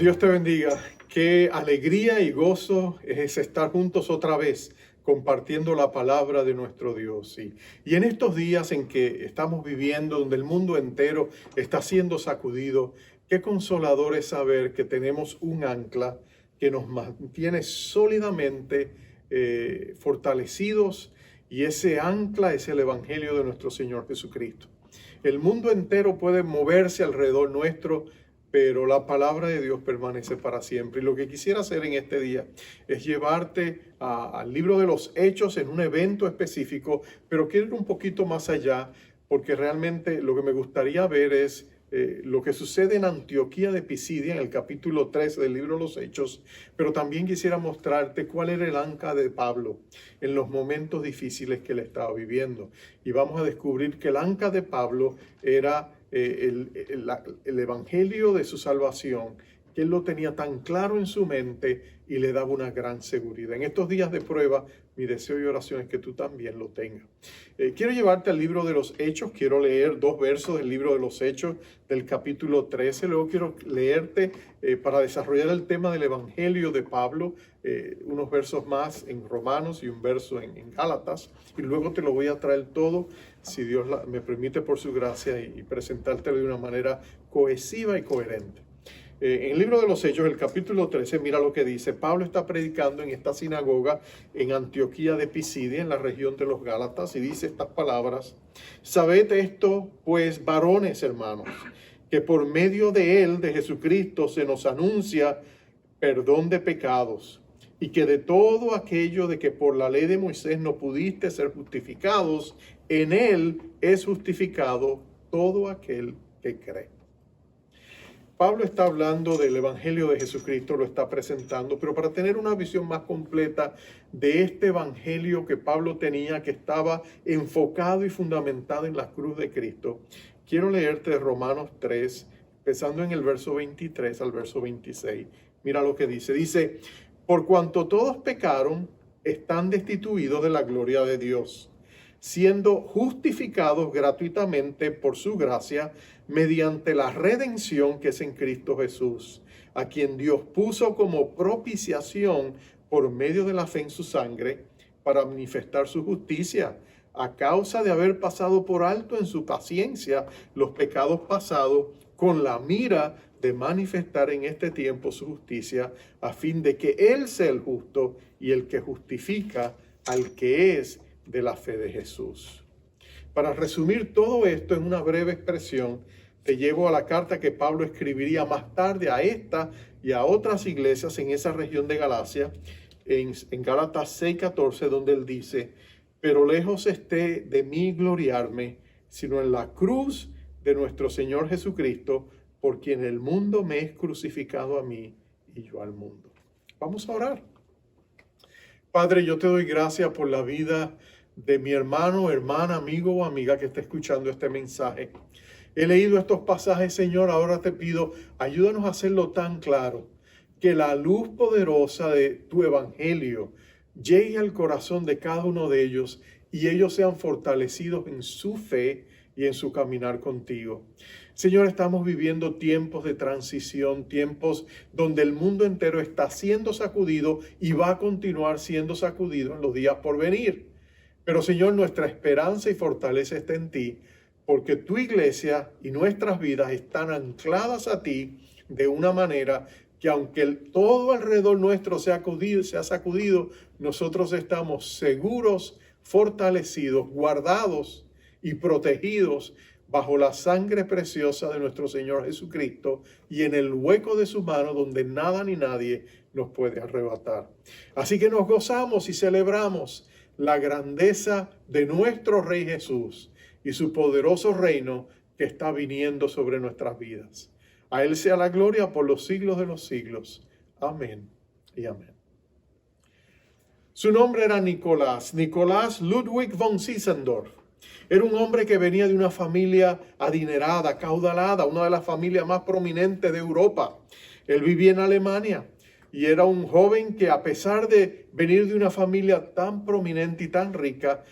Dios te bendiga. Qué alegría y gozo es estar juntos otra vez compartiendo la palabra de nuestro Dios. Y en estos días en que estamos viviendo, donde el mundo entero está siendo sacudido, qué consolador es saber que tenemos un ancla que nos mantiene sólidamente fortalecidos, y ese ancla es el Evangelio de nuestro Señor Jesucristo. El mundo entero puede moverse alrededor nuestro, pero la palabra de Dios permanece para siempre. Y lo que quisiera hacer en este día es llevarte al libro de los Hechos en un evento específico, pero quiero ir un poquito más allá, porque realmente lo que me gustaría ver es lo que sucede en Antioquía de Pisidia, en el capítulo 13 del libro de los Hechos, pero también quisiera mostrarte cuál era el ancla de Pablo en los momentos difíciles que él estaba viviendo. Y vamos a descubrir que el ancla de Pablo era el evangelio de su salvación, que él lo tenía tan claro en su mente y le daba una gran seguridad. En estos días de prueba, mi deseo y oración es que tú también lo tengas. Quiero llevarte al libro de los Hechos. Quiero leer 2 versos del libro de los Hechos del capítulo 13. Luego quiero leerte para desarrollar el tema del evangelio de Pablo, unos versos más en Romanos y un verso en Gálatas. Y luego te lo voy a traer todo, si Dios me permite por su gracia, y presentártelo de una manera cohesiva y coherente. En el libro de los Hechos, el capítulo 13, mira lo que dice. Pablo está predicando en esta sinagoga en Antioquía de Pisidia, en la región de los Gálatas, y dice estas palabras: Sabed esto, pues, varones hermanos, que por medio de él, de Jesucristo, se nos anuncia perdón de pecados, y que de todo aquello de que por la ley de Moisés no pudiste ser justificados, en él es justificado todo aquel que cree. Pablo está hablando del evangelio de Jesucristo, lo está presentando, pero para tener una visión más completa de este evangelio que Pablo tenía, que estaba enfocado y fundamentado en la cruz de Cristo, quiero leerte de Romanos 3, empezando en el verso 23 al verso 26. Mira lo que dice. Dice: por cuanto todos pecaron, están destituidos de la gloria de Dios, siendo justificados gratuitamente por su gracia mediante la redención que es en Cristo Jesús, a quien Dios puso como propiciación por medio de la fe en su sangre para manifestar su justicia, a causa de haber pasado por alto en su paciencia los pecados pasados, con la mira de manifestar en este tiempo su justicia, a fin de que Él sea el justo y el que justifica al que es de la fe de Jesús. Para resumir todo esto en una breve expresión, te llevo a la carta que Pablo escribiría más tarde a esta y a otras iglesias en esa región de Galacia, en Gálatas 6:14, donde él dice: pero lejos esté de mí gloriarme, sino en la cruz de nuestro Señor Jesucristo, por quien el mundo me es crucificado a mí y yo al mundo. Vamos a orar. Padre, yo te doy gracias por la vida de mi hermano, hermana, amigo o amiga que está escuchando este mensaje. He leído estos pasajes, Señor, ahora te pido, ayúdanos a hacerlo tan claro, que la luz poderosa de tu evangelio llegue al corazón de cada uno de ellos y ellos sean fortalecidos en su fe y en su caminar contigo. Señor, estamos viviendo tiempos de transición, tiempos donde el mundo entero está siendo sacudido y va a continuar siendo sacudido en los días por venir. Pero Señor, nuestra esperanza y fortaleza está en ti, porque tu iglesia y nuestras vidas están ancladas a ti de una manera que aunque todo alrededor nuestro se ha sacudido, nosotros estamos seguros, fortalecidos, guardados y protegidos bajo la sangre preciosa de nuestro Señor Jesucristo y en el hueco de su mano donde nada ni nadie nos puede arrebatar. Así que nos gozamos y celebramos la grandeza de nuestro Rey Jesús y su poderoso reino que está viniendo sobre nuestras vidas. A Él sea la gloria por los siglos de los siglos. Amén y amén. Su nombre era Nicolás Ludwig von Zinzendorf. Era un hombre que venía de una familia adinerada, acaudalada, una de las familias más prominentes de Europa. Él vivía en Alemania y era un joven que, a pesar de venir de una familia tan prominente y tan rica,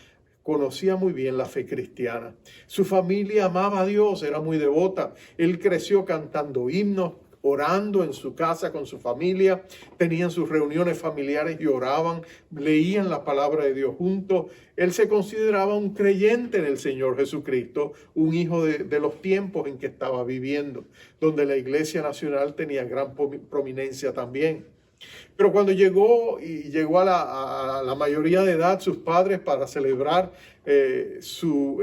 conocía muy bien la fe cristiana. Su familia amaba a Dios, era muy devota. Él creció cantando himnos, orando en su casa con su familia. Tenían sus reuniones familiares y oraban, leían la palabra de Dios juntos. Él se consideraba un creyente en el Señor Jesucristo, un hijo de los tiempos en que estaba viviendo, donde la Iglesia Nacional tenía gran prominencia también. Pero cuando llegó a la mayoría de edad, sus padres, para celebrar su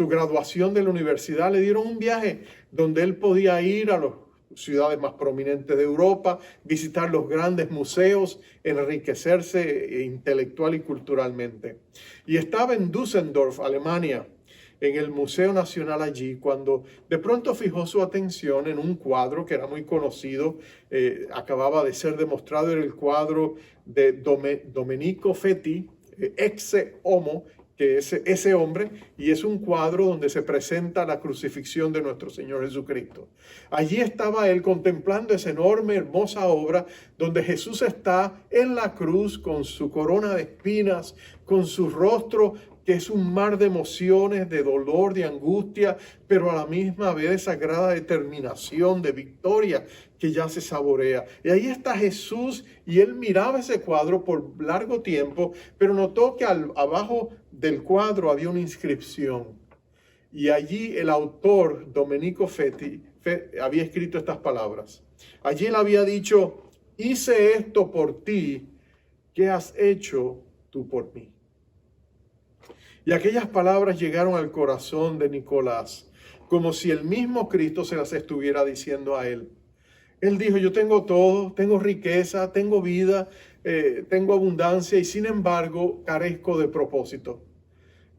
graduación de la universidad, le dieron un viaje donde él podía ir a las ciudades más prominentes de Europa, visitar los grandes museos, enriquecerse intelectual y culturalmente. Y estaba en Düsseldorf, Alemania, en el Museo Nacional allí, cuando de pronto fijó su atención en un cuadro que era muy conocido, acababa de ser demostrado, era el cuadro de Domenico Feti, Ecce Homo, que es ese hombre, y es un cuadro donde se presenta la crucifixión de nuestro Señor Jesucristo. Allí estaba él contemplando esa enorme, hermosa obra donde Jesús está en la cruz con su corona de espinas, con su rostro que es un mar de emociones, de dolor, de angustia, pero a la misma vez de sagrada determinación, de victoria que ya se saborea. Y ahí está Jesús y él miraba ese cuadro por largo tiempo, pero notó que abajo del cuadro había una inscripción. Y allí el autor, Domenico Feti, había escrito estas palabras. Allí él había dicho: hice esto por ti, ¿qué has hecho tú por mí? Y aquellas palabras llegaron al corazón de Nicolás, como si el mismo Cristo se las estuviera diciendo a él. Él dijo: yo tengo todo, tengo riqueza, tengo vida, tengo abundancia y sin embargo carezco de propósito.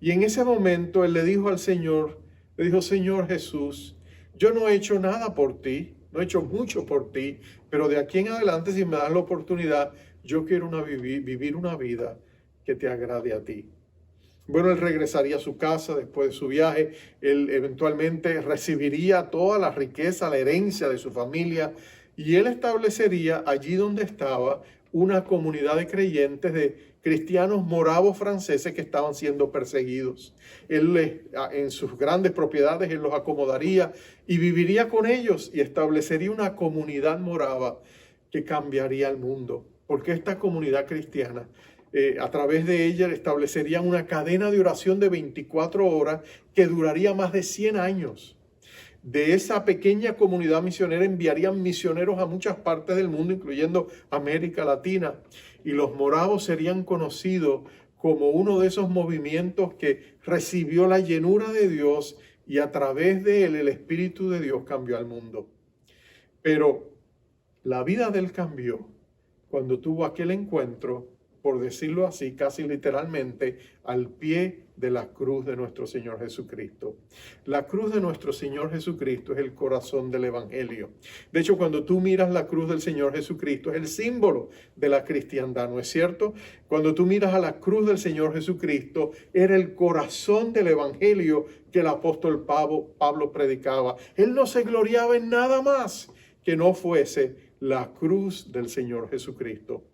Y en ese momento él le dijo al Señor, le dijo: Señor Jesús, yo no he hecho nada por ti, no he hecho mucho por ti, pero de aquí en adelante, si me das la oportunidad, yo quiero vivir una vida que te agrade a ti. Bueno, él regresaría a su casa después de su viaje. Él eventualmente recibiría toda la riqueza, la herencia de su familia, y él establecería allí donde estaba una comunidad de creyentes cristianos moravos franceses que estaban siendo perseguidos. En sus grandes propiedades, él los acomodaría y viviría con ellos y establecería una comunidad morava que cambiaría el mundo. Porque esta comunidad cristiana, a través de ella, establecerían una cadena de oración de 24 horas que duraría más de 100 años. De esa pequeña comunidad misionera enviarían misioneros a muchas partes del mundo, incluyendo América Latina. Y los moravos serían conocidos como uno de esos movimientos que recibió la llenura de Dios y a través de él el Espíritu de Dios cambió al mundo. Pero la vida de él cambió cuando tuvo aquel encuentro, por decirlo así, casi literalmente, al pie de la cruz de nuestro Señor Jesucristo. La cruz de nuestro Señor Jesucristo es el corazón del Evangelio. De hecho, cuando tú miras la cruz del Señor Jesucristo, es el símbolo de la cristiandad, ¿no es cierto? Cuando tú miras a la cruz del Señor Jesucristo, era el corazón del Evangelio que el apóstol Pablo predicaba. Él no se gloriaba en nada más que no fuese la cruz del Señor Jesucristo.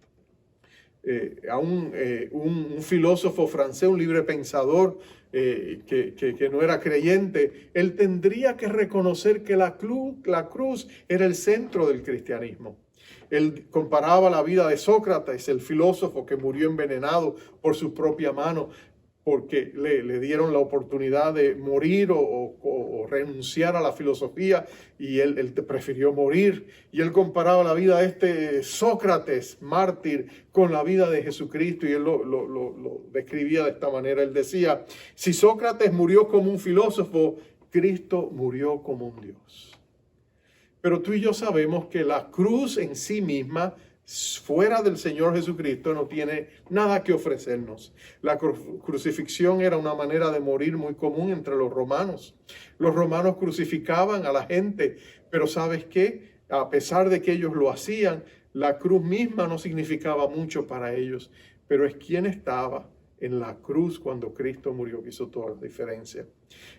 Un filósofo francés, un libre pensador que no era creyente, él tendría que reconocer que la cruz era el centro del cristianismo. Él comparaba la vida de Sócrates, el filósofo que murió envenenado por su propia mano, porque le dieron la oportunidad de morir o renunciar a la filosofía y él prefirió morir. Y él comparaba la vida de este Sócrates, mártir, con la vida de Jesucristo y él lo describía de esta manera. Él decía, si Sócrates murió como un filósofo, Cristo murió como un Dios. Pero tú y yo sabemos que la cruz en sí misma, fuera del Señor Jesucristo, no tiene nada que ofrecernos. La crucifixión era una manera de morir muy común entre los romanos. Los romanos crucificaban a la gente, pero ¿sabes qué? A pesar de que ellos lo hacían, la cruz misma no significaba mucho para ellos. Pero es quien estaba en la cruz cuando Cristo murió que hizo toda la diferencia.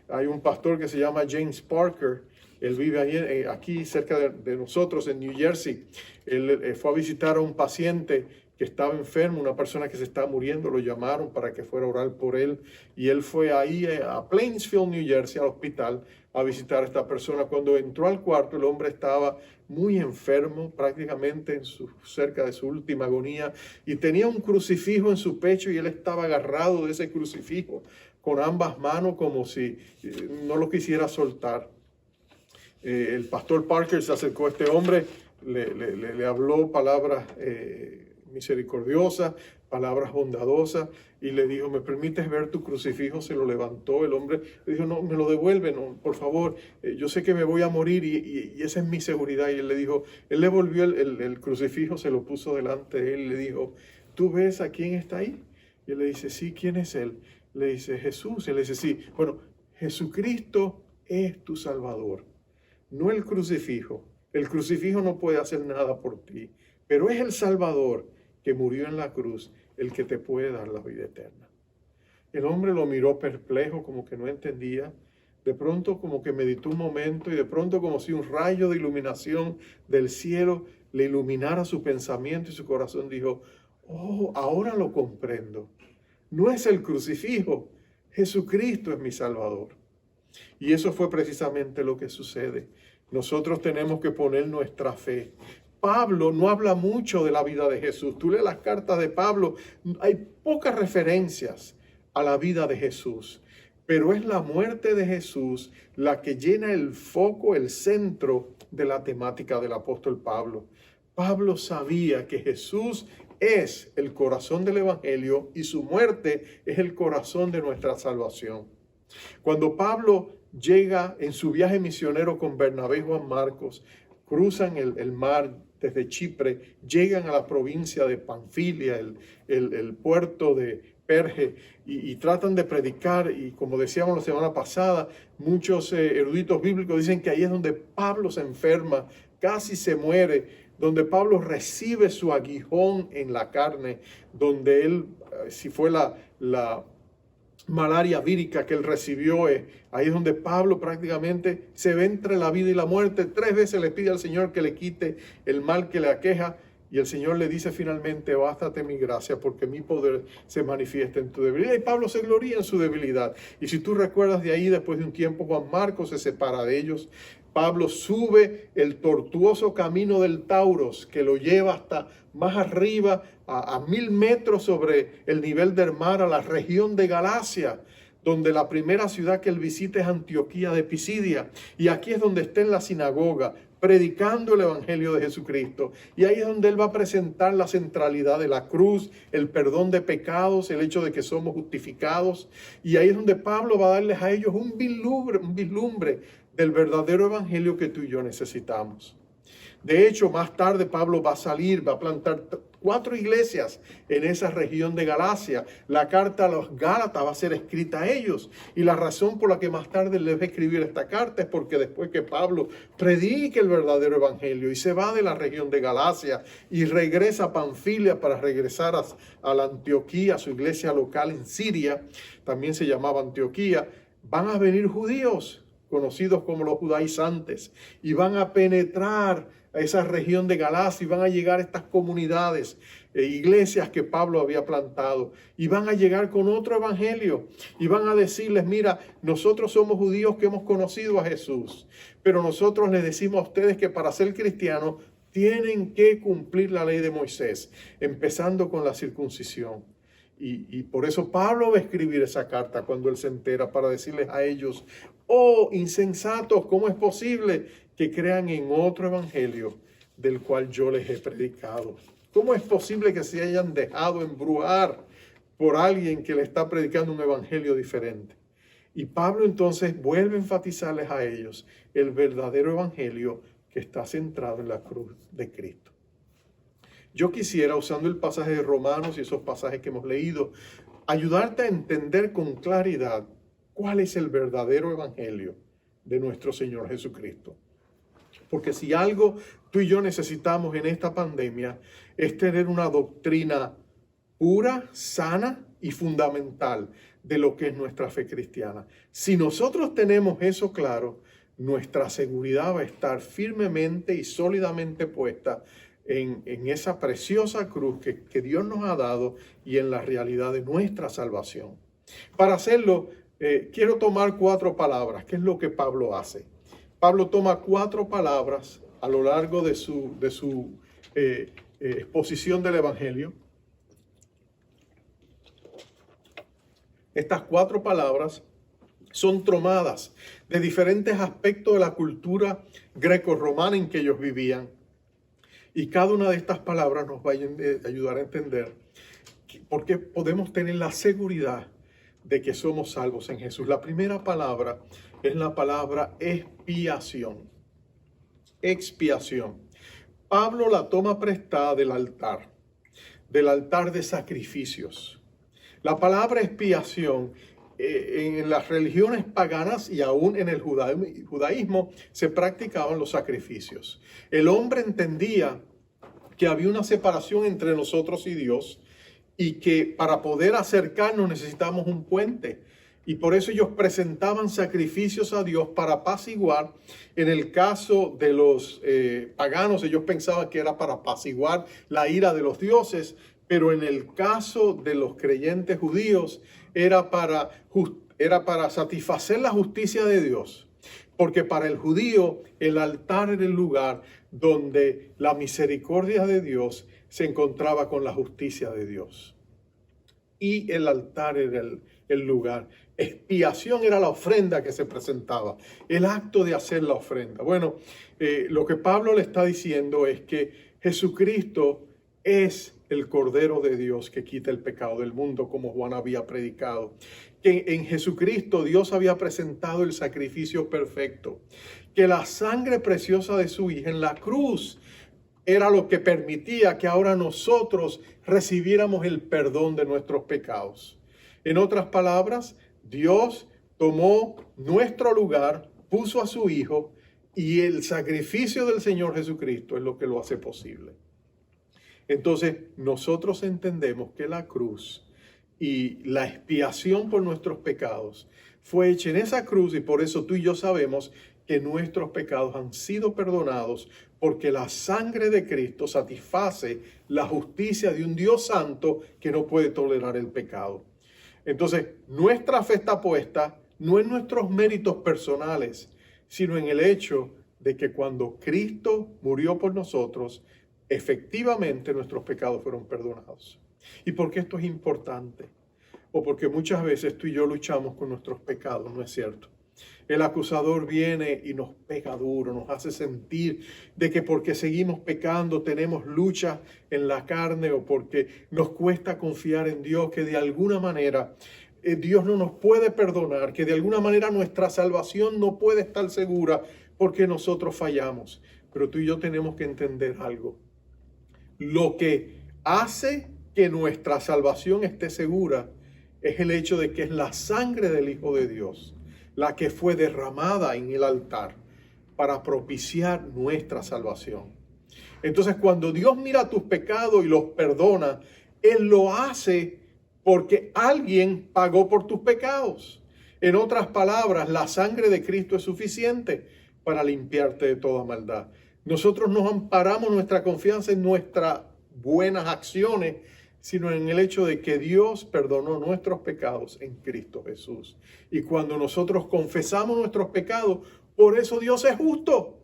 Hay un pastor que se llama James Parker. Él vive aquí cerca de nosotros en New Jersey. Él fue a visitar a un paciente que estaba enfermo, una persona que se estaba muriendo. Lo llamaron para que fuera a orar por él. Y él fue ahí a Plainsfield, New Jersey, al hospital, a visitar a esta persona. Cuando entró al cuarto, el hombre estaba muy enfermo, prácticamente cerca de su última agonía. Y tenía un crucifijo en su pecho y él estaba agarrado de ese crucifijo con ambas manos como si no lo quisiera soltar. El pastor Parker se acercó a este hombre, le habló palabras misericordiosas, palabras bondadosas, y le dijo, ¿me permites ver tu crucifijo? Se lo levantó. El hombre le dijo, no, me lo devuelve, no, por favor, yo sé que me voy a morir y esa es mi seguridad. Y él le dijo, él le volvió el crucifijo, se lo puso delante de él y le dijo, ¿tú ves a quién está ahí? Y él le dice, sí, ¿quién es él? Le dice, Jesús. Y él le dice, sí, bueno, Jesucristo es tu Salvador. No el crucifijo. El crucifijo no puede hacer nada por ti, pero es el Salvador que murió en la cruz el que te puede dar la vida eterna. El hombre lo miró perplejo, como que no entendía. De pronto como que meditó un momento y de pronto como si un rayo de iluminación del cielo le iluminara su pensamiento y su corazón. Dijo, oh, ahora lo comprendo. No es el crucifijo, Jesucristo es mi Salvador. Y eso fue precisamente lo que sucede. Nosotros tenemos que poner nuestra fe. Pablo no habla mucho de la vida de Jesús. Tú lees las cartas de Pablo, hay pocas referencias a la vida de Jesús. Pero es la muerte de Jesús la que llena el foco, el centro de la temática del apóstol Pablo. Pablo sabía que Jesús es el corazón del Evangelio y su muerte es el corazón de nuestra salvación. Cuando Pablo llega en su viaje misionero con Bernabé y Juan Marcos, cruzan el mar desde Chipre, llegan a la provincia de Panfilia, el puerto de Perge, y tratan de predicar, y como decíamos la semana pasada, muchos eruditos bíblicos dicen que ahí es donde Pablo se enferma, casi se muere, donde Pablo recibe su aguijón en la carne, donde él, si fue la malaria vírica que él recibió, ahí es donde Pablo prácticamente se ve entre la vida y la muerte. 3 veces le pide al Señor que le quite el mal que le aqueja Y el Señor le dice finalmente, bástate mi gracia porque mi poder se manifiesta en tu debilidad. Y Pablo se gloría en su debilidad. Y si tú recuerdas de ahí, después de un tiempo, Juan Marcos se separa de ellos. Pablo sube el tortuoso camino del Tauros que lo lleva hasta más arriba, a 1000 metros sobre el nivel del mar, a la región de Galacia, donde la primera ciudad que él visita es Antioquía de Pisidia. Y aquí es donde está en la sinagoga, predicando el Evangelio de Jesucristo. Y ahí es donde él va a presentar la centralidad de la cruz, el perdón de pecados, el hecho de que somos justificados. Y ahí es donde Pablo va a darles a ellos un vislumbre del verdadero Evangelio que tú y yo necesitamos. De hecho, más tarde Pablo va a salir, va a plantar 4 iglesias en esa región de Galacia. La carta a los Gálatas va a ser escrita a ellos. Y la razón por la que más tarde les va a escribir esta carta es porque después que Pablo predique el verdadero evangelio y se va de la región de Galacia y regresa a Panfilia para regresar a la Antioquía, a su iglesia local en Siria, también se llamaba Antioquía, van a venir judíos conocidos como los judaizantes y van a penetrar a esa región de Galacia y van a llegar a estas comunidades, iglesias que Pablo había plantado, y van a llegar con otro evangelio y van a decirles, mira, nosotros somos judíos que hemos conocido a Jesús, pero nosotros les decimos a ustedes que para ser cristianos tienen que cumplir la ley de Moisés, empezando con la circuncisión. Y por eso Pablo va a escribir esa carta cuando él se entera, para decirles a ellos, oh insensatos, ¿cómo es posible que crean en otro evangelio del cual yo les he predicado? ¿Cómo es posible que se hayan dejado embrujar por alguien que le está predicando un evangelio diferente? Y Pablo entonces vuelve a enfatizarles a ellos el verdadero evangelio que está centrado en la cruz de Cristo. Yo quisiera, usando el pasaje de Romanos y esos pasajes que hemos leído, ayudarte a entender con claridad cuál es el verdadero evangelio de nuestro Señor Jesucristo. Porque si algo tú y yo necesitamos en esta pandemia es tener una doctrina pura, sana y fundamental de lo que es nuestra fe cristiana. Si nosotros tenemos eso claro, nuestra seguridad va a estar firmemente y sólidamente puesta en esa preciosa cruz que Dios nos ha dado y en la realidad de nuestra salvación. Para hacerlo, quiero tomar 4 palabras, que es lo que Pablo hace. Pablo toma 4 palabras a lo largo de su exposición del Evangelio. Estas 4 palabras son tomadas de diferentes aspectos de la cultura greco-romana en que ellos vivían. Y cada una de estas palabras nos va a ayudar a entender por qué podemos tener la seguridad de que somos salvos en Jesús. La primera palabra es la palabra expiación. Expiación. Pablo la toma prestada del altar de sacrificios. La palabra expiación en las religiones paganas y aún en el judaísmo se practicaban los sacrificios. El hombre entendía que había una separación entre nosotros y Dios y que para poder acercarnos necesitamos un puente. Y por eso ellos presentaban sacrificios a Dios para apaciguar. En el caso de los paganos, ellos pensaban que era para apaciguar la ira de los dioses, pero en el caso de los creyentes judíos era para satisfacer la justicia de Dios. Porque para el judío el altar era el lugar donde la misericordia de Dios se encontraba con la justicia de Dios. Y el altar era el lugar. Expiación era la ofrenda que se presentaba, el acto de hacer la ofrenda. Bueno, lo que Pablo le está diciendo es que Jesucristo es el Cordero de Dios que quita el pecado del mundo, como Juan había predicado. Que en Jesucristo Dios había presentado el sacrificio perfecto. Que la sangre preciosa de su hija en la cruz era lo que permitía que ahora nosotros recibiéramos el perdón de nuestros pecados. En otras palabras, Dios tomó nuestro lugar, puso a su Hijo, y el sacrificio del Señor Jesucristo es lo que lo hace posible. Entonces, nosotros entendemos que la cruz y la expiación por nuestros pecados fue hecha en esa cruz, y por eso tú y yo sabemos que nuestros pecados han sido perdonados porque la sangre de Cristo satisface la justicia de un Dios santo que no puede tolerar el pecado. Entonces, nuestra fe está puesta no en nuestros méritos personales, sino en el hecho de que cuando Cristo murió por nosotros, efectivamente nuestros pecados fueron perdonados. ¿Y por qué esto es importante? O porque muchas veces tú y yo luchamos con nuestros pecados, ¿no es cierto? El acusador viene y nos pega duro, nos hace sentir de que porque seguimos pecando tenemos lucha en la carne o porque nos cuesta confiar en Dios, que de alguna manera Dios no nos puede perdonar, que de alguna manera nuestra salvación no puede estar segura porque nosotros fallamos. Pero tú y yo tenemos que entender algo. Lo que hace que nuestra salvación esté segura es el hecho de que es la sangre del Hijo de Dios la que fue derramada en el altar para propiciar nuestra salvación. Entonces, cuando Dios mira tus pecados y los perdona, Él lo hace porque alguien pagó por tus pecados. En otras palabras, la sangre de Cristo es suficiente para limpiarte de toda maldad. Nosotros no amparamos nuestra confianza en nuestras buenas acciones, sino en el hecho de que Dios perdonó nuestros pecados en Cristo Jesús. Y cuando nosotros confesamos nuestros pecados, por eso Dios es justo,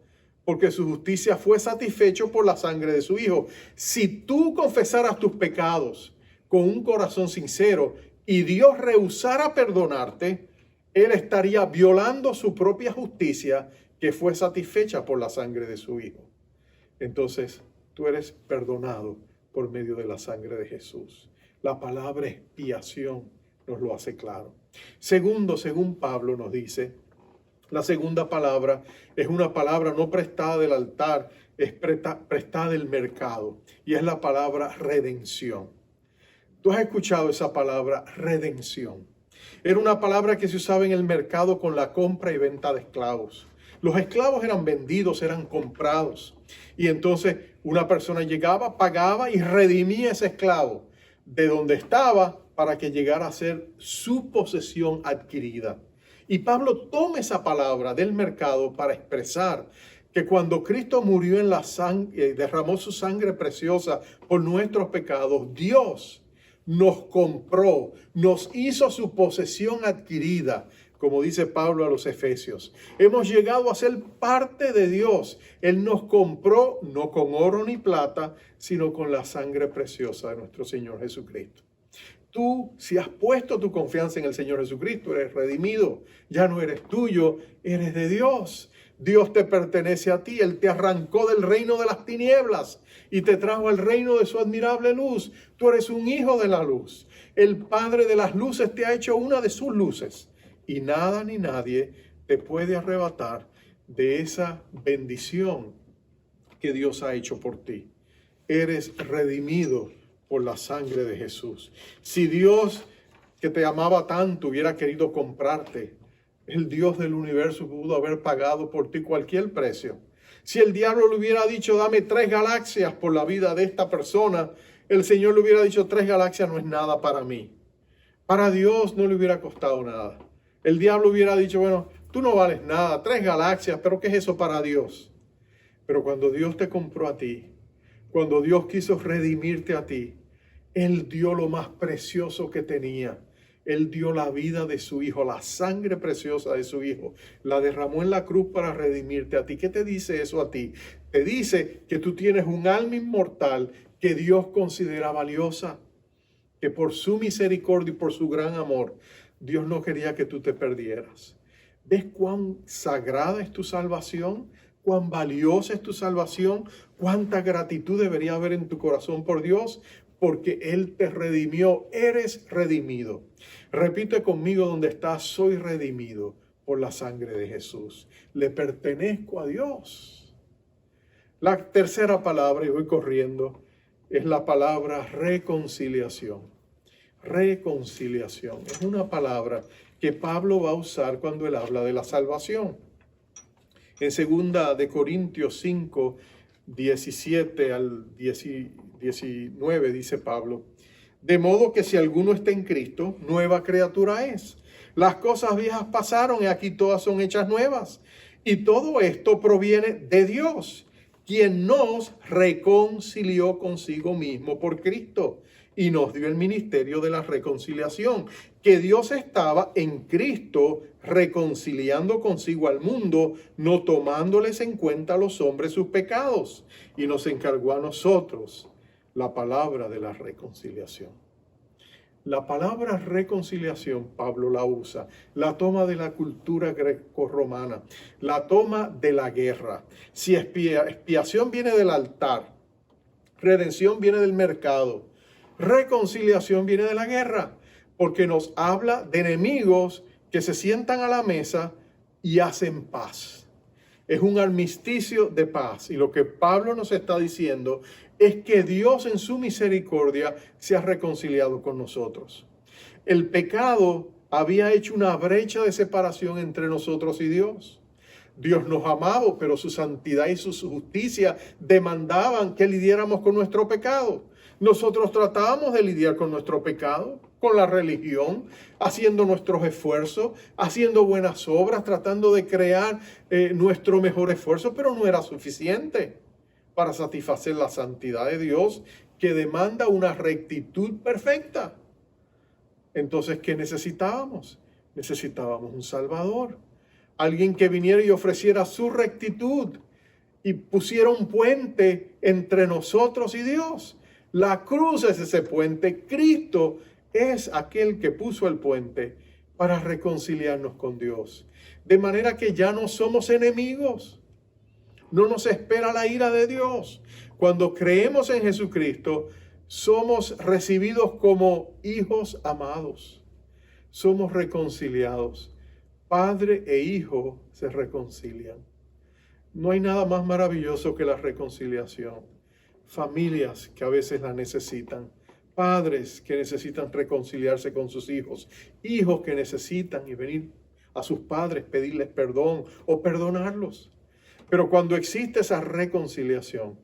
porque su justicia fue satisfecha por la sangre de su Hijo. Si tú confesaras tus pecados con un corazón sincero y Dios rehusara perdonarte, Él estaría violando su propia justicia que fue satisfecha por la sangre de su Hijo. Entonces, tú eres perdonado por medio de la sangre de Jesús. La palabra expiación nos lo hace claro. Segundo, según Pablo nos dice, la segunda palabra es una palabra no prestada del altar, es prestada del mercado, y es la palabra redención. Tú has escuchado esa palabra redención. Era una palabra que se usaba en el mercado con la compra y venta de esclavos. Los esclavos eran vendidos, eran comprados. Y entonces una persona llegaba, pagaba y redimía a ese esclavo de donde estaba para que llegara a ser su posesión adquirida. Y Pablo toma esa palabra del mercado para expresar que cuando Cristo murió en la sangre, derramó su sangre preciosa por nuestros pecados, Dios nos compró, nos hizo su posesión adquirida. Como dice Pablo a los Efesios, hemos llegado a ser parte de Dios. Él nos compró no con oro ni plata, sino con la sangre preciosa de nuestro Señor Jesucristo. Tú, si has puesto tu confianza en el Señor Jesucristo, eres redimido. Ya no eres tuyo, eres de Dios. Dios te pertenece a ti. Él te arrancó del reino de las tinieblas y te trajo al reino de su admirable luz. Tú eres un hijo de la luz. El Padre de las luces te ha hecho una de sus luces. Y nada ni nadie te puede arrebatar de esa bendición que Dios ha hecho por ti. Eres redimido por la sangre de Jesús. Si Dios, que te amaba tanto, hubiera querido comprarte, el Dios del universo pudo haber pagado por ti cualquier precio. Si el diablo le hubiera dicho, dame 3 galaxias por la vida de esta persona, el Señor le hubiera dicho, 3 galaxias no es nada para mí. Para Dios no le hubiera costado nada. El diablo hubiera dicho, bueno, tú no vales nada, 3 galaxias, pero ¿qué es eso para Dios? Pero cuando Dios te compró a ti, cuando Dios quiso redimirte a ti, Él dio lo más precioso que tenía. Él dio la vida de su Hijo, la sangre preciosa de su Hijo. La derramó en la cruz para redimirte a ti. ¿Qué te dice eso a ti? Te dice que tú tienes un alma inmortal que Dios considera valiosa, que por su misericordia y por su gran amor, Dios no quería que tú te perdieras. ¿Ves cuán sagrada es tu salvación? ¿Cuán valiosa es tu salvación? ¿Cuánta gratitud debería haber en tu corazón por Dios? Porque Él te redimió. Eres redimido. Repite conmigo donde estás. Soy redimido por la sangre de Jesús. Le pertenezco a Dios. La tercera palabra, y voy corriendo, es la palabra reconciliación. Reconciliación es una palabra que Pablo va a usar cuando él habla de la salvación. En 2 de Corintios 5, 17 al 19 dice Pablo, de modo que si alguno está en Cristo, nueva criatura es. Las cosas viejas pasaron y aquí todas son hechas nuevas. Y todo esto proviene de Dios, quien nos reconcilió consigo mismo por Cristo y nos dio el ministerio de la reconciliación, que Dios estaba en Cristo reconciliando consigo al mundo, no tomándoles en cuenta a los hombres sus pecados, y nos encargó a nosotros la palabra de la reconciliación. La palabra reconciliación, Pablo la usa, la toma de la cultura greco-romana, la toma de la guerra. Si expiación viene del altar, redención viene del mercado, reconciliación viene de la guerra, porque nos habla de enemigos que se sientan a la mesa y hacen paz. Es un armisticio de paz. Y lo que Pablo nos está diciendo es que Dios en su misericordia se ha reconciliado con nosotros. El pecado había hecho una brecha de separación entre nosotros y Dios. Dios nos amaba, pero su santidad y su justicia demandaban que lidiáramos con nuestro pecado. Nosotros tratábamos de lidiar con nuestro pecado, con la religión, haciendo nuestros esfuerzos, haciendo buenas obras, tratando de crear nuestro mejor esfuerzo, pero no era suficiente para satisfacer la santidad de Dios, que demanda una rectitud perfecta. Entonces, ¿qué necesitábamos? Necesitábamos un Salvador. Alguien que viniera y ofreciera su rectitud y pusiera un puente entre nosotros y Dios. La cruz es ese puente. Cristo es aquel que puso el puente para reconciliarnos con Dios. De manera que ya no somos enemigos. No nos espera la ira de Dios. Cuando creemos en Jesucristo, somos recibidos como hijos amados. Somos reconciliados. Padre e hijo se reconcilian. No hay nada más maravilloso que la reconciliación. Familias que a veces la necesitan. Padres que necesitan reconciliarse con sus hijos. Hijos que necesitan y venir a sus padres, pedirles perdón o perdonarlos. Pero cuando existe esa reconciliación,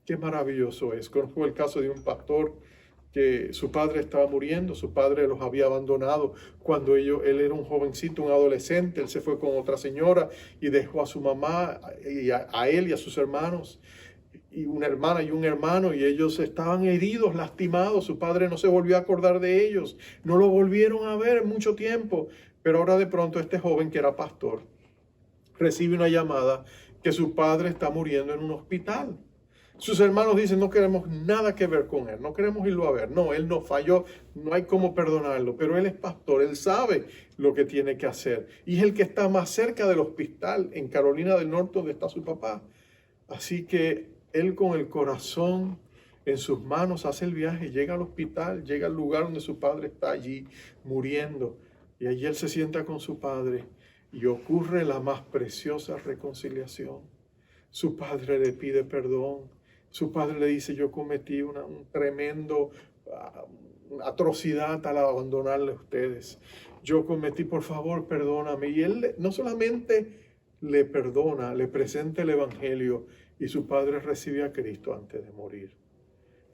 qué maravilloso es. Conozco el caso de un pastor que su padre estaba muriendo, su padre los había abandonado cuando él era un jovencito, un adolescente. Él se fue con otra señora y dejó a su mamá y a él y a sus hermanos, y una hermana y un hermano, y ellos estaban heridos, lastimados. Su padre no se volvió a acordar de ellos, no lo volvieron a ver en mucho tiempo. Pero ahora de pronto este joven que era pastor recibe una llamada que su padre está muriendo en un hospital. Sus hermanos dicen: no queremos nada que ver con él, no queremos irlo a ver. No, él no falló, no hay cómo perdonarlo, pero él es pastor, él sabe lo que tiene que hacer. Y es el que está más cerca del hospital, en Carolina del Norte, donde está su papá. Así que él, con el corazón en sus manos, hace el viaje, llega al hospital, llega al lugar donde su padre está allí muriendo. Y allí él se sienta con su padre y ocurre la más preciosa reconciliación. Su padre le pide perdón. Su padre le dice: yo cometí una tremenda atrocidad al abandonarle a ustedes. Yo cometí, por favor, perdóname. Y él no solamente le perdona, le presenta el evangelio, y su padre recibe a Cristo antes de morir.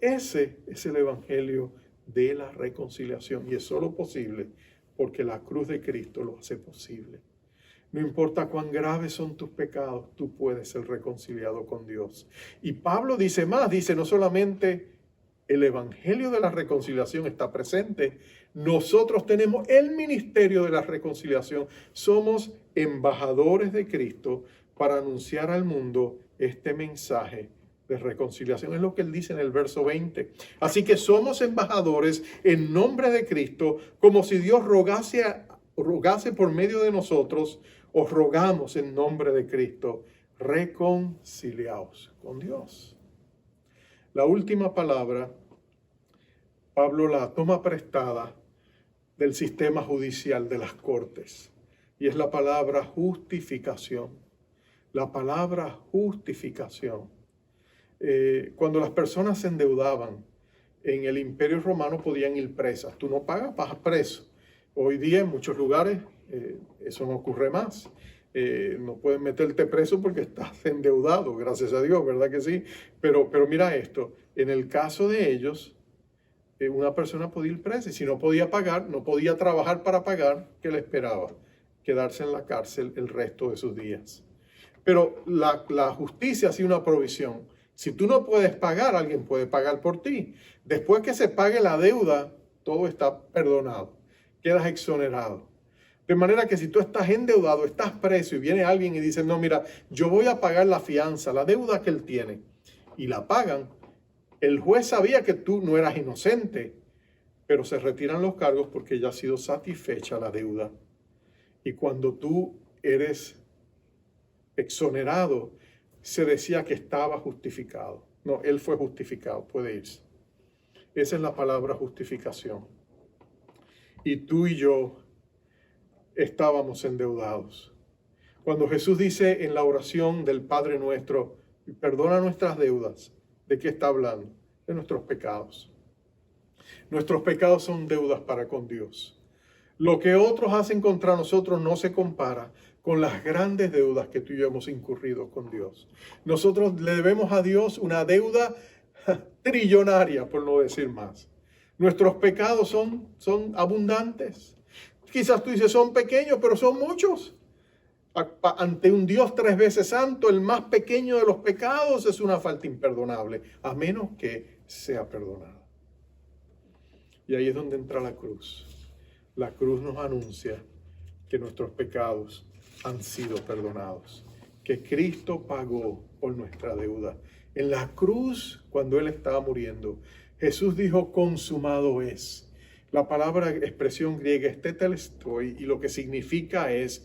Ese es el evangelio de la reconciliación, y es solo posible porque la cruz de Cristo lo hace posible. No importa cuán graves son tus pecados, tú puedes ser reconciliado con Dios. Y Pablo dice más, dice: no solamente el evangelio de la reconciliación está presente, nosotros tenemos el ministerio de la reconciliación. Somos embajadores de Cristo para anunciar al mundo este mensaje de reconciliación. Es lo que él dice en el verso 20. Así que somos embajadores en nombre de Cristo, como si Dios rogase por medio de nosotros. Os rogamos en nombre de Cristo, reconciliaos con Dios. La última palabra, Pablo la toma prestada del sistema judicial, de las cortes, y es la palabra justificación. La palabra justificación. Cuando las personas se endeudaban en el Imperio Romano, podían ir presas. Tú no pagas, vas preso. Hoy día en muchos lugares eso no ocurre más. No pueden meterte preso porque estás endeudado, gracias a Dios, ¿verdad que sí? Pero mira esto, en el caso de ellos, una persona podía ir presa, y si no podía pagar, no podía trabajar para pagar, ¿qué le esperaba? Quedarse en la cárcel el resto de sus días. Pero la justicia ha sido una provisión. Si tú no puedes pagar, alguien puede pagar por ti. Después que se pague la deuda, todo está perdonado. Quedas exonerado. De manera que si tú estás endeudado, estás preso y viene alguien y dice, no, mira, yo voy a pagar la fianza, la deuda que él tiene, y la pagan, el juez sabía que tú no eras inocente, pero se retiran los cargos porque ya ha sido satisfecha la deuda. Y cuando tú eres exonerado, se decía que estaba justificado. No, él fue justificado, puede irse. Esa es la palabra justificación. Y tú y yo estábamos endeudados. Cuando Jesús dice en la oración del Padre Nuestro, perdona nuestras deudas, ¿de qué está hablando? De nuestros pecados. Nuestros pecados son deudas para con Dios. Lo que otros hacen contra nosotros no se compara con las grandes deudas que tú y yo hemos incurrido con Dios. Nosotros le debemos a Dios una deuda trillonaria, por no decir más. Nuestros pecados son abundantes. Quizás tú dices, son pequeños, pero son muchos. Ante un Dios 3 veces santo, el más pequeño de los pecados es una falta imperdonable, a menos que sea perdonada. Y ahí es donde entra la cruz. La cruz nos anuncia que nuestros pecados han sido perdonados, que Cristo pagó por nuestra deuda. En la cruz, cuando Él estaba muriendo, Jesús dijo, consumado es. La palabra, expresión griega es tetelestai, y lo que significa es,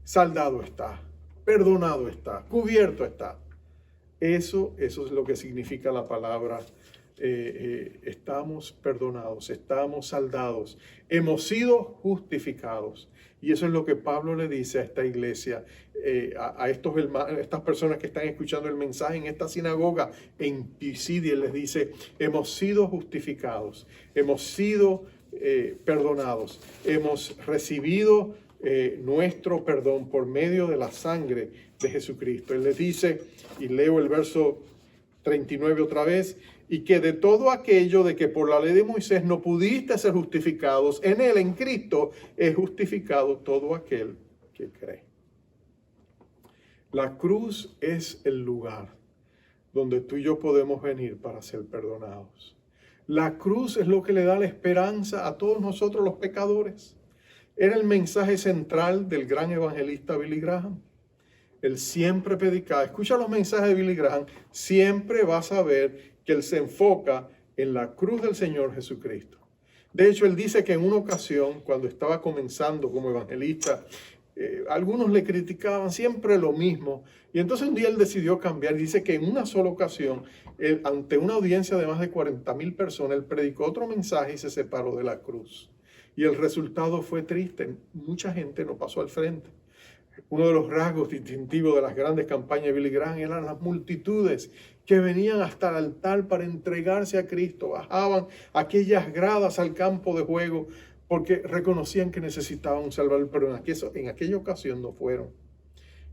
saldado está, perdonado está, cubierto está. Eso es lo que significa la palabra. Estamos perdonados, estamos saldados, hemos sido justificados. Y eso es lo que Pablo le dice a esta iglesia, a estas personas que están escuchando el mensaje en esta sinagoga en Pisidia. Les dice, hemos sido justificados, hemos sido perdonados, hemos recibido nuestro perdón por medio de la sangre de Jesucristo. Él les dice, y leo el verso 39 otra vez, y que de todo aquello de que por la ley de Moisés no pudiste ser justificados, en él, en Cristo, es justificado todo aquel que cree. La cruz es el lugar donde tú y yo podemos venir para ser perdonados. La cruz es lo que le da la esperanza a todos nosotros los pecadores. Era el mensaje central del gran evangelista Billy Graham. Él siempre predicaba, escucha los mensajes de Billy Graham, siempre vas a ver que él se enfoca en la cruz del Señor Jesucristo. De hecho, él dice que en una ocasión, cuando estaba comenzando como evangelista, algunos le criticaban siempre lo mismo. Y entonces un día él decidió cambiar. Dice que en una sola ocasión, ante una audiencia de más de 40,000 personas, él predicó otro mensaje y se separó de la cruz. Y el resultado fue triste. Mucha gente no pasó al frente. Uno de los rasgos distintivos de las grandes campañas de Billy Graham eran las multitudes que venían hasta el altar para entregarse a Cristo. Bajaban aquellas gradas al campo de juego porque reconocían que necesitaban un Salvador, pero en aquella ocasión no fueron.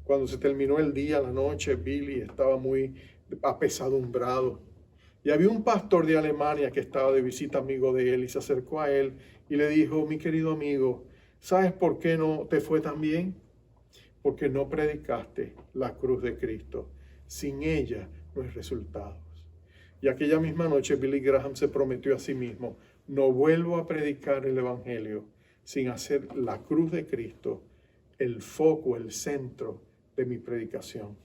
Cuando se terminó el día, la noche, Billy estaba muy apesadumbrado. Y había un pastor de Alemania que estaba de visita, amigo de él, y se acercó a él y le dijo, mi querido amigo, ¿sabes por qué no te fue tan bien? Porque no predicaste la cruz de Cristo. Sin ella no hay resultados. Y aquella misma noche Billy Graham se prometió a sí mismo, no vuelvo a predicar el evangelio sin hacer la cruz de Cristo el foco, el centro de mi predicación.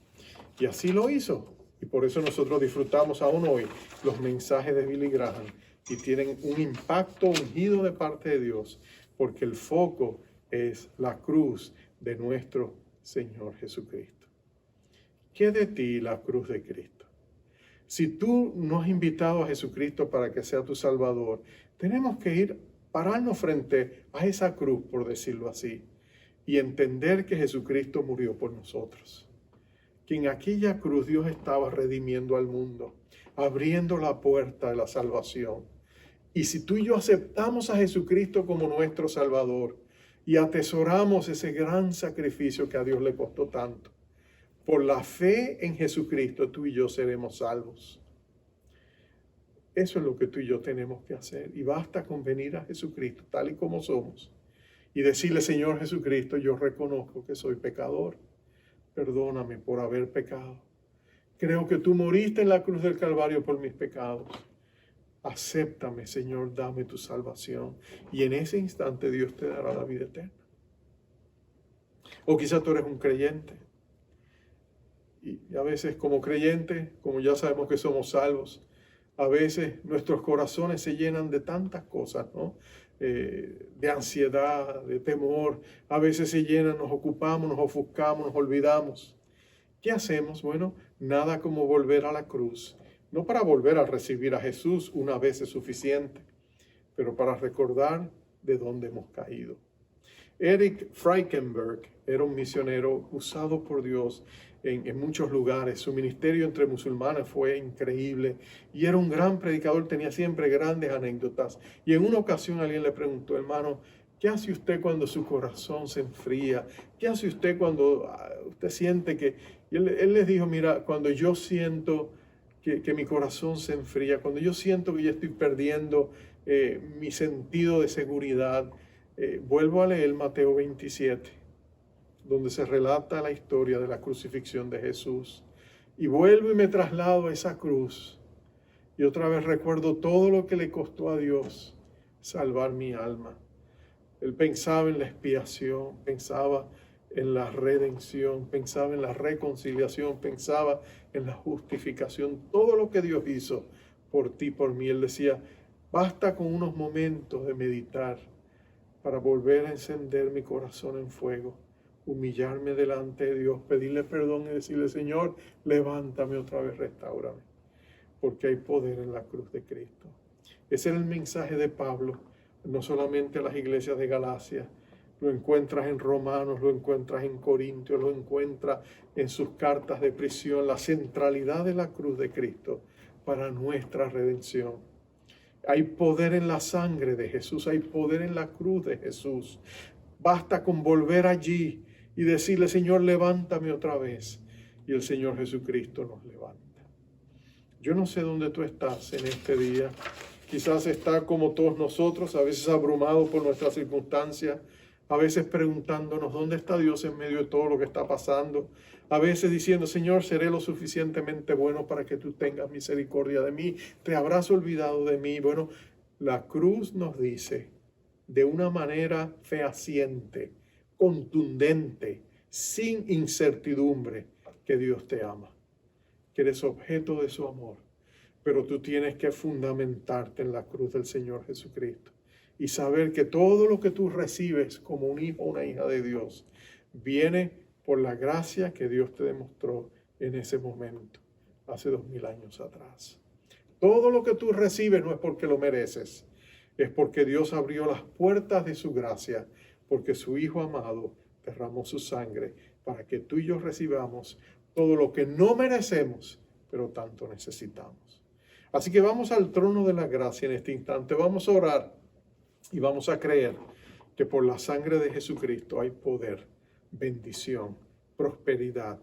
Y así lo hizo. Y por eso nosotros disfrutamos aún hoy los mensajes de Billy Graham y tienen un impacto ungido de parte de Dios, porque el foco es la cruz de nuestro Señor Jesucristo. ¿Qué de ti la cruz de Cristo? Si tú no has invitado a Jesucristo para que sea tu Salvador, tenemos que pararnos frente a esa cruz, por decirlo así, y entender que Jesucristo murió por nosotros. Que en aquella cruz Dios estaba redimiendo al mundo, abriendo la puerta de la salvación. Y si tú y yo aceptamos a Jesucristo como nuestro Salvador y atesoramos ese gran sacrificio que a Dios le costó tanto, por la fe en Jesucristo tú y yo seremos salvos. Eso es lo que tú y yo tenemos que hacer. Y basta con venir a Jesucristo tal y como somos y decirle, Señor Jesucristo, yo reconozco que soy pecador. perdóname por haber pecado. Creo que tú moriste en la cruz del Calvario por mis pecados. Acéptame, Señor, dame tu salvación. Y en ese instante Dios te dará la vida eterna. O quizá tú eres un creyente. Y a veces como creyente, como ya sabemos que somos salvos, a veces nuestros corazones se llenan de tantas cosas, ¿no? De ansiedad, de temor. A veces se llenan, nos ocupamos, nos ofuscamos, nos olvidamos. ¿Qué hacemos? Bueno, nada como volver a la cruz. No para volver a recibir a Jesús, una vez es suficiente, pero para recordar de dónde hemos caído. Eric Frankenberg era un misionero usado por Dios en muchos lugares. Su ministerio entre musulmanes fue increíble y era un gran predicador, tenía siempre grandes anécdotas. Y en una ocasión alguien le preguntó: hermano, ¿qué hace usted cuando su corazón se enfría? ¿Qué hace usted cuando usted siente que...? Y él les dijo: mira, cuando yo siento que mi corazón se enfría, cuando yo siento que ya estoy perdiendo mi sentido de seguridad, vuelvo a leer Mateo 27, donde se relata la historia de la crucifixión de Jesús. Y vuelvo y me traslado a esa cruz. Y otra vez recuerdo todo lo que le costó a Dios salvar mi alma. Él pensaba en la expiación, pensaba en la redención, pensaba en la reconciliación, pensaba en la justificación, todo lo que Dios hizo por ti, por mí. Él decía: basta con unos momentos de meditar para volver a encender mi corazón en fuego, humillarme delante de Dios, pedirle perdón y decirle: Señor, levántame otra vez, restáurame, porque hay poder en la cruz de Cristo. Ese era el mensaje de Pablo, no solamente a las iglesias de Galacia. Lo encuentras en Romanos, lo encuentras en Corintios, lo encuentras en sus cartas de prisión, la centralidad de la cruz de Cristo para nuestra redención. Hay poder en la sangre de Jesús, hay poder en la cruz de Jesús. Basta con volver allí y decirle: Señor, levántame otra vez. Y el Señor Jesucristo nos levanta. Yo no sé dónde tú estás en este día. Quizás está como todos nosotros, a veces abrumado por nuestras circunstancias, a veces preguntándonos dónde está Dios en medio de todo lo que está pasando, a veces diciendo: Señor, seré lo suficientemente bueno para que tú tengas misericordia de mí, te habrás olvidado de mí. Bueno, la cruz nos dice de una manera fehaciente, contundente, sin incertidumbre, que Dios te ama, que eres objeto de su amor, pero tú tienes que fundamentarte en la cruz del Señor Jesucristo y saber que todo lo que tú recibes como un hijo o una hija de Dios viene por la gracia que Dios te demostró en ese momento, hace 2000 años atrás. Todo lo que tú recibes no es porque lo mereces, es porque Dios abrió las puertas de su gracia, porque su Hijo amado derramó su sangre para que tú y yo recibamos todo lo que no merecemos, pero tanto necesitamos. Así que vamos al trono de la gracia en este instante, vamos a orar y vamos a creer que por la sangre de Jesucristo hay poder, bendición, prosperidad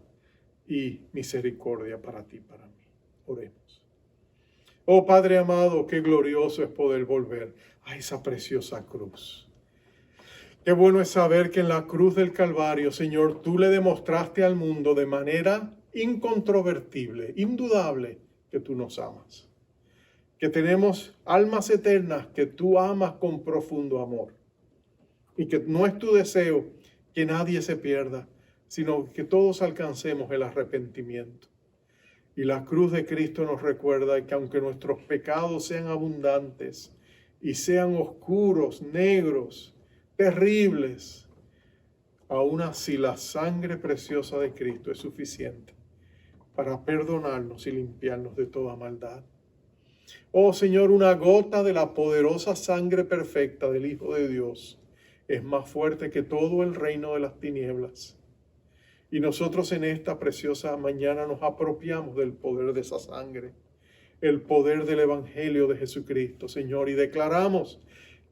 y misericordia para ti y para mí. Oremos. Oh Padre amado, qué glorioso es poder volver a esa preciosa cruz. Qué bueno es saber que en la cruz del Calvario, Señor, tú le demostraste al mundo de manera incontrovertible, indudable, que tú nos amas. Que tenemos almas eternas que tú amas con profundo amor. Y que no es tu deseo que nadie se pierda, sino que todos alcancemos el arrepentimiento. Y la cruz de Cristo nos recuerda que aunque nuestros pecados sean abundantes y sean oscuros, negros, terribles, aún así la sangre preciosa de Cristo es suficiente para perdonarnos y limpiarnos de toda maldad. Oh Señor, una gota de la poderosa sangre perfecta del Hijo de Dios es más fuerte que todo el reino de las tinieblas. Y nosotros en esta preciosa mañana nos apropiamos del poder de esa sangre, el poder del Evangelio de Jesucristo, Señor, y declaramos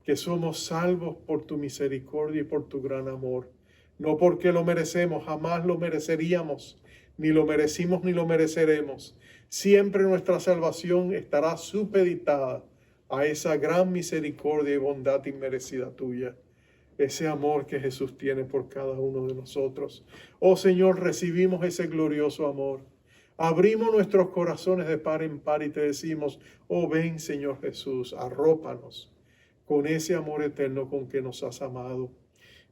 que somos salvos por tu misericordia y por tu gran amor. No porque lo merecemos, jamás lo mereceríamos, ni lo merecimos ni lo mereceremos. Siempre nuestra salvación estará supeditada a esa gran misericordia y bondad inmerecida tuya. ese amor que Jesús tiene por cada uno de nosotros. Oh Señor, recibimos ese glorioso amor. Abrimos nuestros corazones de par en par y te decimos, oh ven Señor Jesús, arrópanos con ese amor eterno con que nos has amado.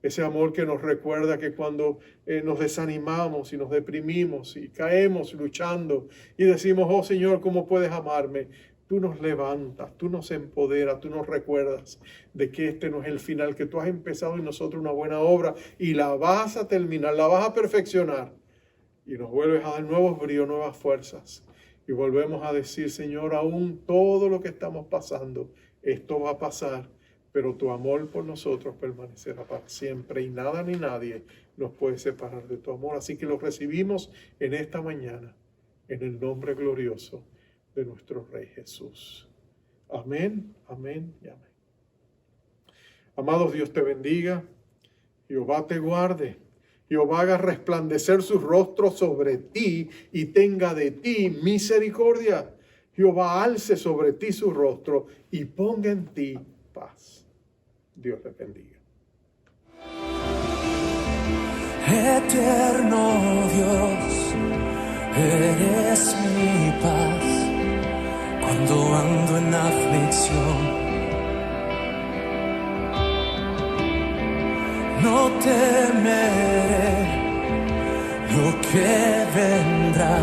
Ese amor que nos recuerda que cuando nos desanimamos y nos deprimimos y caemos luchando y decimos, oh Señor, ¿cómo puedes amarme? Tú nos levantas, tú nos empoderas, tú nos recuerdas de que este no es el final, que tú has empezado en nosotros una buena obra y la vas a terminar, la vas a perfeccionar. Y nos vuelves a dar nuevos bríos, nuevas fuerzas. Y volvemos a decir, Señor, aún todo lo que estamos pasando, esto va a pasar, pero tu amor por nosotros permanecerá para siempre y nada ni nadie nos puede separar de tu amor. Así que lo recibimos en esta mañana, en el nombre glorioso de nuestro Rey Jesús. Amén, amén y amén. Amados, Dios te bendiga, Jehová te guarde, Jehová haga resplandecer su rostro sobre ti y tenga de ti misericordia. Jehová alce sobre ti su rostro y ponga en ti paz. Dios te bendiga. Eterno Dios, eres mi paz cuando ando en aflicción. No temeré lo que vendrá,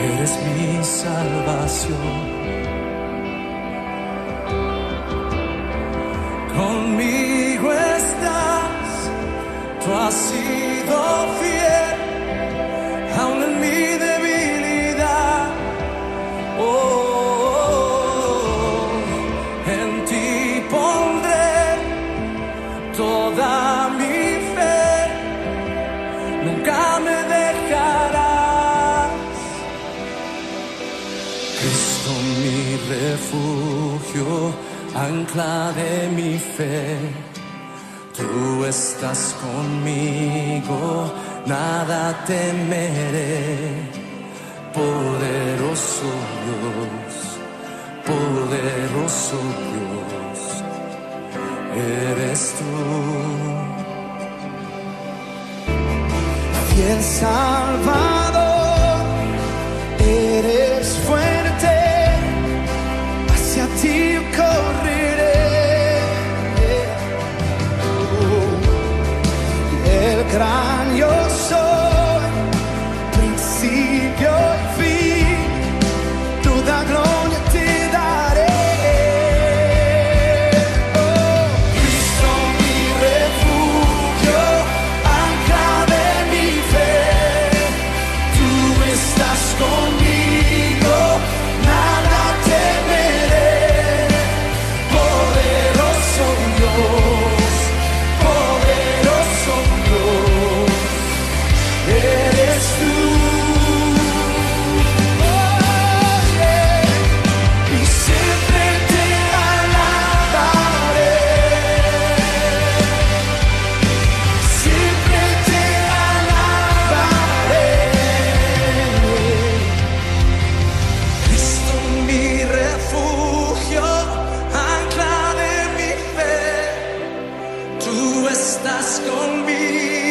eres mi salvación. Conmigo estás, tú has sido fiel, aun en mi debilidad. En ti pondré toda mi fe, nunca me dejarás. Cristo mi refugio, ancla de mi fe, tú estás conmigo, nada temeré. Poderoso Dios, poderoso Dios, eres tú. Fiel Salvador, eres fuerte, hacia ti correré. El gran yo soy, principio y fin, toda gloria te daré. Cristo mi refugio, ancla de mi fe, tú estás conmigo, nada temeré. Poderoso Dios, poderoso Dios, eres tú. Y siempre te alabaré, siempre te alabaré. Cristo mi refugio, ancla de mi fe, tú estás conmigo.